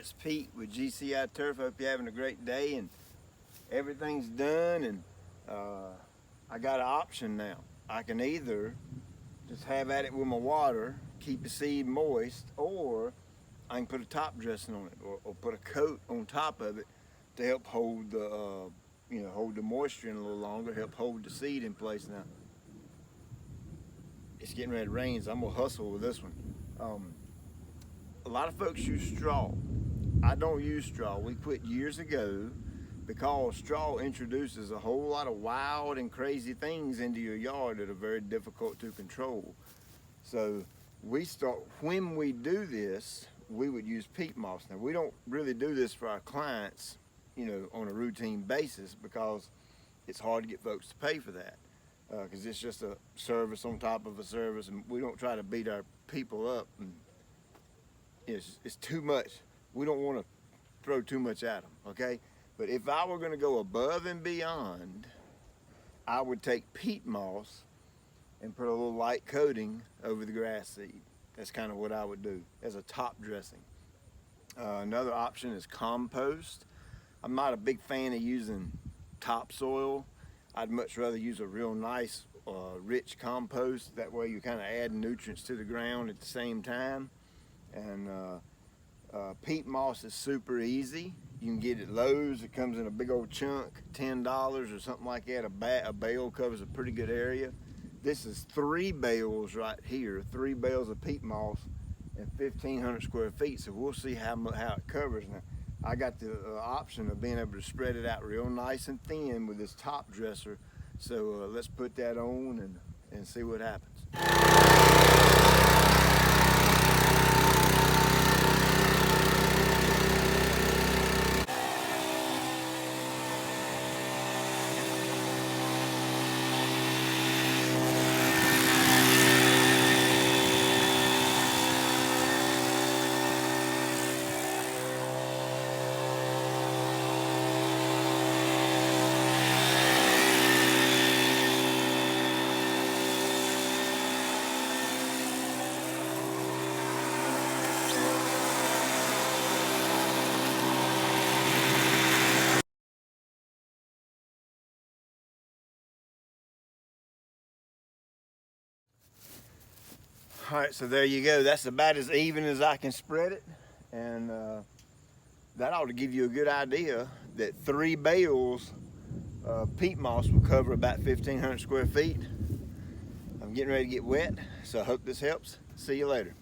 it's Pete with GCI Turf. Hope you're having a great day and everything's done. And I got an option now. I can either just have at it with my water, keep the seed moist, or I can put a top dressing on it, or put a coat on top of it to help hold the hold the moisture in a little longer, help hold the seed in place. Now it's getting ready to rain, so I'm gonna hustle with this one. A lot of folks use straw. I don't use straw. We quit years ago because straw introduces a whole lot of wild and crazy things into your yard that are very difficult to control. So when we do this, we would use peat moss. Now we don't really do this for our clients, on a routine basis, because it's hard to get folks to pay for that. Because it's just a service on top of a service, and we don't try to beat our people up. And it's too much. We don't want to throw too much at them, okay? But if I were going to go above and beyond, I would take peat moss and put a little light coating over the grass seed. That's kind of what I would do as a top dressing. Another option is compost. I'm not a big fan of using topsoil. I'd much rather use a real nice, rich compost. That way you kind of add nutrients to the ground at the same time. And peat moss is super easy. You can get it at Lowe's. It comes in a big old chunk, $10 or something like that. A bale covers a pretty good area. This is 3 bales right here, 3 bales of peat moss and 1,500 square feet. So we'll see how it covers. Now, I got the option of being able to spread it out real nice and thin with this top dresser. So let's put that on and see what happens. All right, so there you go. That's about as even as I can spread it. And that ought to give you a good idea that 3 bales of peat moss will cover about 1,500 square feet. I'm getting ready to get wet, so I hope this helps. See you later.